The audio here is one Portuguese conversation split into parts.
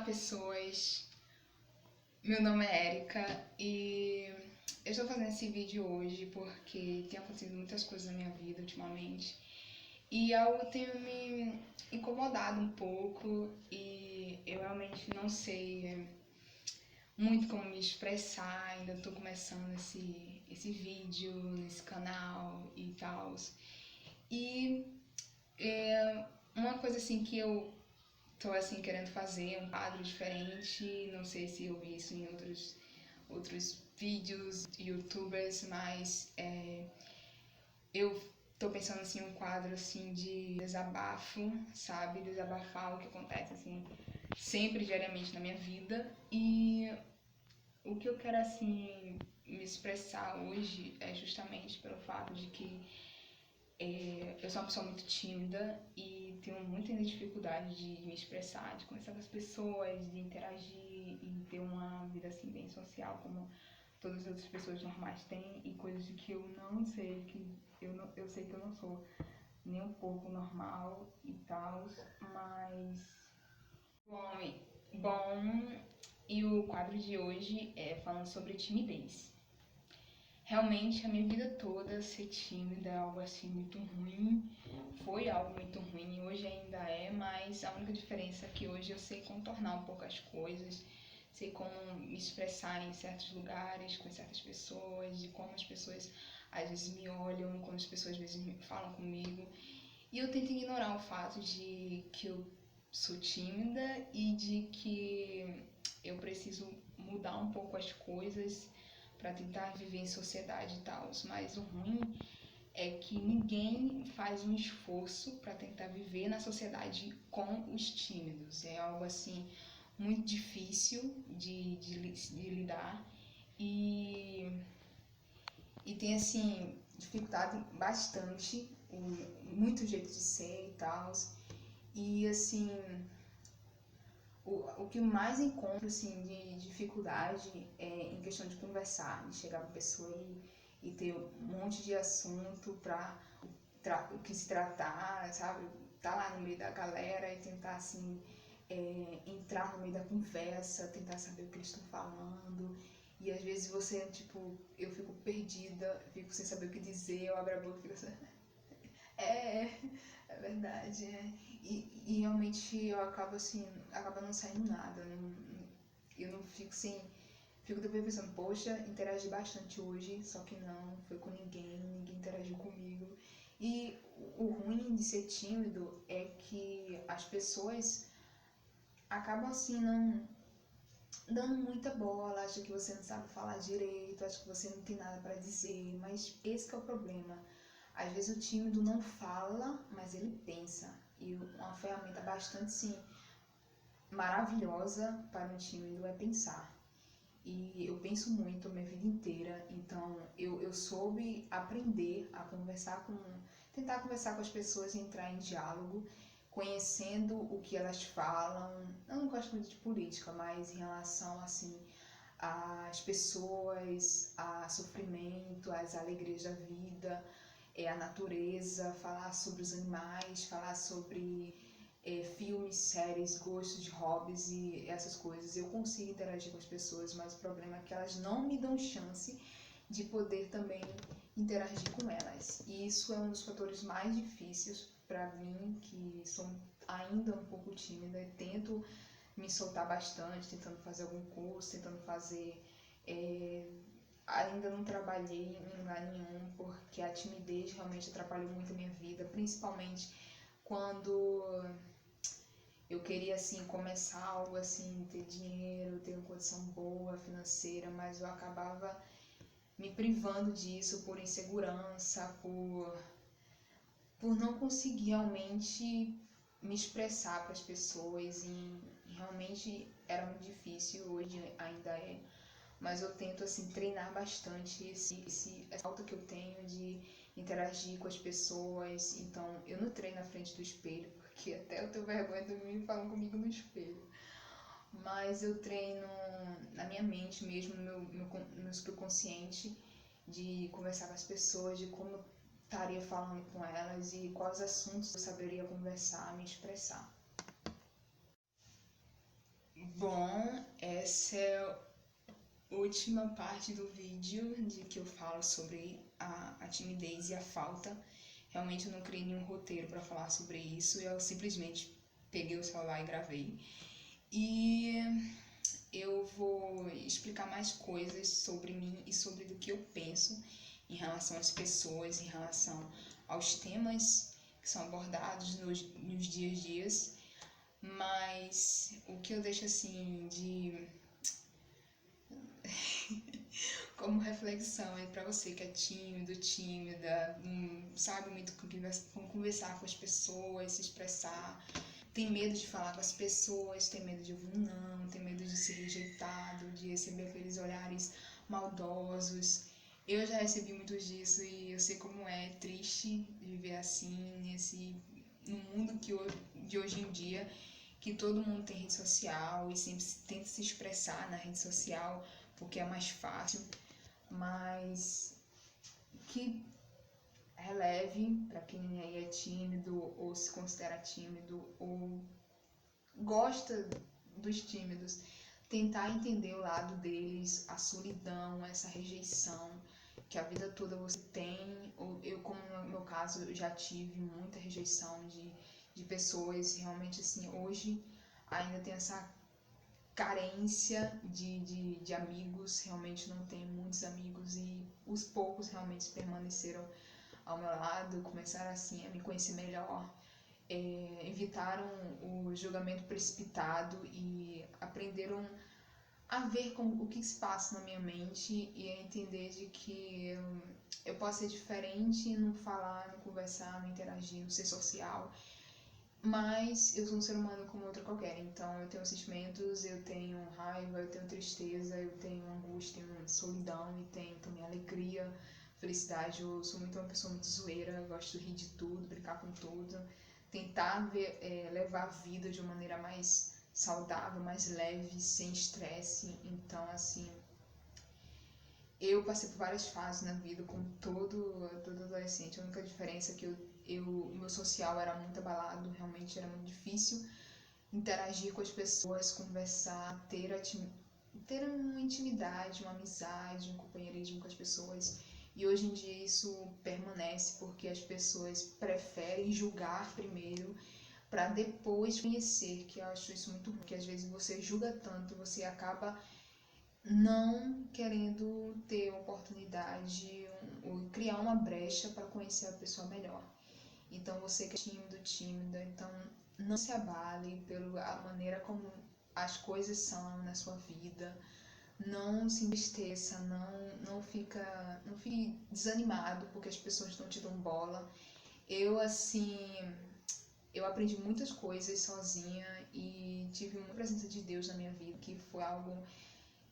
pessoas, meu nome é Erika e eu estou fazendo esse vídeo hoje porque tem acontecido muitas coisas na minha vida ultimamente e algo tem me incomodado um pouco e eu realmente não sei muito como me expressar, ainda estou começando esse vídeo nesse canal e tal. E uma coisa assim que eu tô assim querendo fazer um quadro diferente, não sei se eu vi isso em outros vídeos youtubers, mas eu tô pensando assim um quadro assim de desabafo, sabe? Desabafar o que acontece assim sempre diariamente na minha vida. E o que eu quero assim me expressar hoje é justamente pelo fato de que eu sou uma pessoa muito tímida e tenho muita dificuldade de me expressar, de conversar com as pessoas, de interagir e ter uma vida assim bem social como todas as outras pessoas normais têm, e coisas que eu não sei, eu sei que eu não sou nem um pouco normal e tal, mas bom, e o quadro de hoje é falando sobre timidez. Realmente, a minha vida toda ser tímida é algo assim muito ruim, foi algo muito ruim, hoje ainda é, mas a única diferença é que hoje eu sei contornar um pouco as coisas, sei como me expressar em certos lugares, com certas pessoas, de como as pessoas às vezes me olham, como as pessoas às vezes falam comigo. E eu tento ignorar o fato de que eu sou tímida e de que eu preciso mudar um pouco as coisas para tentar viver em sociedade e tal. Mas o ruim é que ninguém faz um esforço para tentar viver na sociedade com os tímidos. É algo assim muito difícil de lidar e tem assim dificultado bastante muito jeito de ser e tal. E assim, o que mais encontro assim, de dificuldade é em questão de conversar, de chegar pra pessoa e ter um monte de assunto pra o que se tratar, sabe? Tá lá no meio da galera e tentar assim, entrar no meio da conversa, tentar saber o que eles estão falando. E às vezes você, tipo, eu fico perdida, fico sem saber o que dizer, eu abro a boca e fico assim, é verdade, E realmente eu acabo assim, acaba não saindo nada, eu não fico assim, fico depois pensando, poxa, interagi bastante hoje, só que não, foi com ninguém interagiu comigo. E o ruim de ser tímido é que as pessoas acabam assim não dando muita bola, acha que você não sabe falar direito, acha que você não tem nada para dizer, mas esse que é o problema. Às vezes o tímido não fala, mas ele pensa. E uma ferramenta bastante sim maravilhosa para um tímido é pensar. E eu penso muito a minha vida inteira, então eu soube aprender a tentar conversar com as pessoas e entrar em diálogo, conhecendo o que elas falam. Eu não gosto muito de política, mas em relação assim às pessoas, a sofrimento, às alegrias da vida, a natureza, falar sobre os animais, falar sobre filmes, séries, gostos de hobbies e essas coisas. Eu consigo interagir com as pessoas, mas o problema é que elas não me dão chance de poder também interagir com elas. E isso é um dos fatores mais difíceis para mim, que sou ainda um pouco tímida e tento me soltar bastante, tentando fazer algum curso, tentando fazer... Ainda não trabalhei em lugar nenhum, porque a timidez realmente atrapalhou muito a minha vida, principalmente quando eu queria assim começar algo assim, ter dinheiro, ter uma condição boa financeira, mas eu acabava me privando disso por insegurança, por não conseguir realmente me expressar para as pessoas e realmente era muito difícil, hoje ainda é, mas eu tento assim treinar bastante essa falta que eu tenho de interagir com as pessoas. Então eu não treino na frente do espelho, porque até eu tenho vergonha de mim falando comigo no espelho, mas eu treino na minha mente mesmo, no meu subconsciente, de conversar com as pessoas, de como estaria falando com elas e quais assuntos eu saberia conversar, me expressar. Bom, essa é a última parte do vídeo de que eu falo sobre a timidez e a falta. Realmente eu não criei nenhum roteiro para falar sobre isso, eu simplesmente peguei o celular e gravei. E eu vou explicar mais coisas sobre mim e sobre do que eu penso em relação às pessoas, em relação aos temas que são abordados nos dias a dias. Mas o que eu deixo assim de como reflexão é para você que é tímido, tímida, não sabe muito como conversar com as pessoas, se expressar, tem medo de falar com as pessoas, tem medo de ouvir um não, tem medo de ser rejeitado, de receber aqueles olhares maldosos. Eu já recebi muito disso e eu sei como é triste viver assim, no mundo de hoje em dia, que todo mundo tem rede social e sempre tenta se expressar na rede social porque é mais fácil, mas que releve para quem aí é tímido ou se considera tímido ou gosta dos tímidos, tentar entender o lado deles, a solidão, essa rejeição que a vida toda você tem. Eu, como no meu caso, eu já tive muita rejeição de pessoas, realmente assim, hoje ainda tem essa carência de amigos, realmente não tenho muitos amigos e os poucos realmente permaneceram ao meu lado, começaram assim a me conhecer melhor, evitaram o julgamento precipitado e aprenderam a ver o que se passa na minha mente e a entender de que eu posso ser diferente, não falar, não conversar, não interagir, não ser social, mas eu sou um ser humano como outro qualquer, então eu tenho sentimentos, eu tenho raiva, eu tenho tristeza, eu tenho angústia, tenho solidão e tenho também alegria, felicidade. Eu sou muito uma pessoa muito zoeira, eu gosto de rir de tudo, brincar com tudo, tentar levar a vida de uma maneira mais saudável, mais leve, sem estresse. Então, assim, eu passei por várias fases na vida, como todo adolescente. A única diferença é que o meu social era muito abalado, realmente era muito difícil interagir com as pessoas, conversar, ter uma intimidade, uma amizade, um companheirismo com as pessoas. E hoje em dia isso permanece porque as pessoas preferem julgar primeiro para depois conhecer, que eu acho isso muito ruim, porque às vezes você julga tanto, você acaba não querendo ter oportunidade ou criar uma brecha para conhecer a pessoa melhor. Então você que é tímido, tímida, então não se abale pela maneira como as coisas são na sua vida, não se entristeça, não fique desanimado porque as pessoas não te dão bola. Eu assim, eu aprendi muitas coisas sozinha e tive uma presença de Deus na minha vida, que foi algo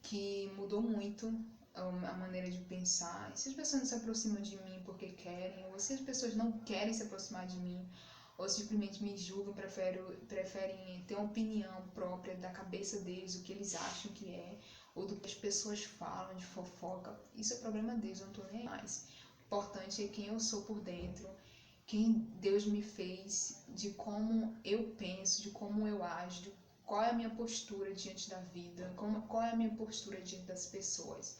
que mudou muito a maneira de pensar. E se as pessoas não se aproximam de mim porque querem, ou se as pessoas não querem se aproximar de mim, ou simplesmente me julgam, preferem ter uma opinião própria da cabeça deles, o que eles acham que é, ou do que as pessoas falam de fofoca, isso é problema deles, eu não tô nem mais. O importante é quem eu sou por dentro, quem Deus me fez, de como eu penso, de como eu ajo, qual é a minha postura diante da vida, qual é a minha postura diante das pessoas.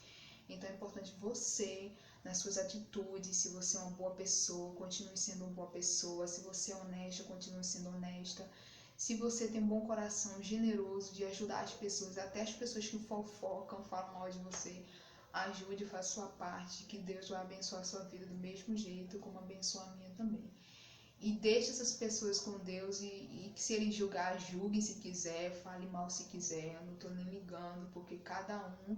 Então é importante você, nas suas atitudes, se você é uma boa pessoa, continue sendo uma boa pessoa, se você é honesta, continue sendo honesta, se você tem um bom coração generoso de ajudar as pessoas, até as pessoas que fofocam, falam mal de você, ajude, faça sua parte, que Deus vai abençoar a sua vida do mesmo jeito como abençoa a minha também. E deixe essas pessoas com Deus e que se ele julgar, julgue se quiser, fale mal se quiser, eu não estou nem ligando, porque cada um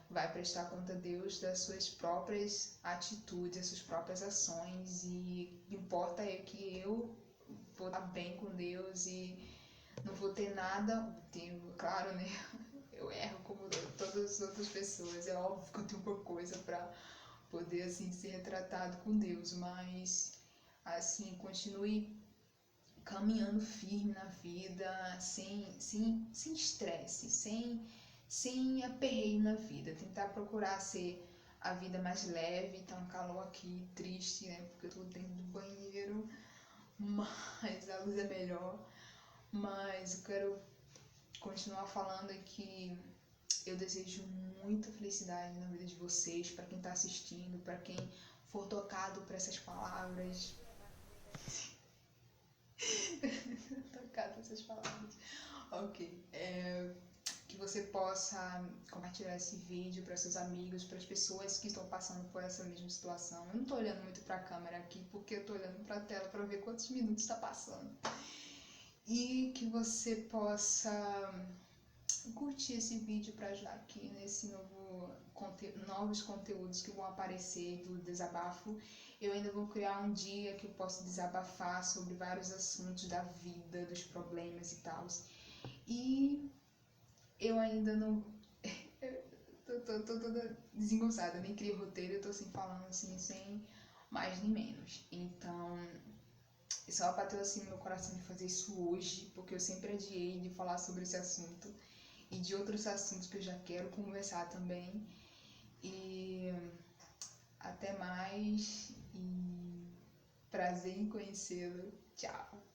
vai prestar conta a Deus das suas próprias atitudes, das suas próprias ações, e o que importa é que eu vou estar bem com Deus e não vou ter nada, claro, né? Eu erro como todas as outras pessoas, é óbvio que eu tenho uma coisa para poder assim ser retratado com Deus, mas assim, continue caminhando firme na vida, sem estresse, sem aperreio na vida. Tentar procurar ser a vida mais leve. Tá um calor aqui, triste, né? Porque eu tô dentro do banheiro, mas a luz é melhor. Mas eu quero continuar falando é que eu desejo muita felicidade na vida de vocês, para quem tá assistindo, para quem for tocado por essas palavras. Tocado por essas palavras. Ok. Que você possa compartilhar esse vídeo para seus amigos, para as pessoas que estão passando por essa mesma situação. Eu não tô olhando muito para a câmera aqui, porque eu tô olhando para a tela para ver quantos minutos está passando. E que você possa curtir esse vídeo para ajudar aqui nesse novos conteúdos que vão aparecer do desabafo. Eu ainda vou criar um dia que eu possa desabafar sobre vários assuntos da vida, dos problemas e tal. E eu ainda não... tô toda desengonçada, nem criei roteiro, eu tô assim falando assim, sem mais nem menos. Então, só bateu assim no meu coração de fazer isso hoje, porque eu sempre adiei de falar sobre esse assunto e de outros assuntos que eu já quero conversar também. E até mais e prazer em conhecê-lo. Tchau!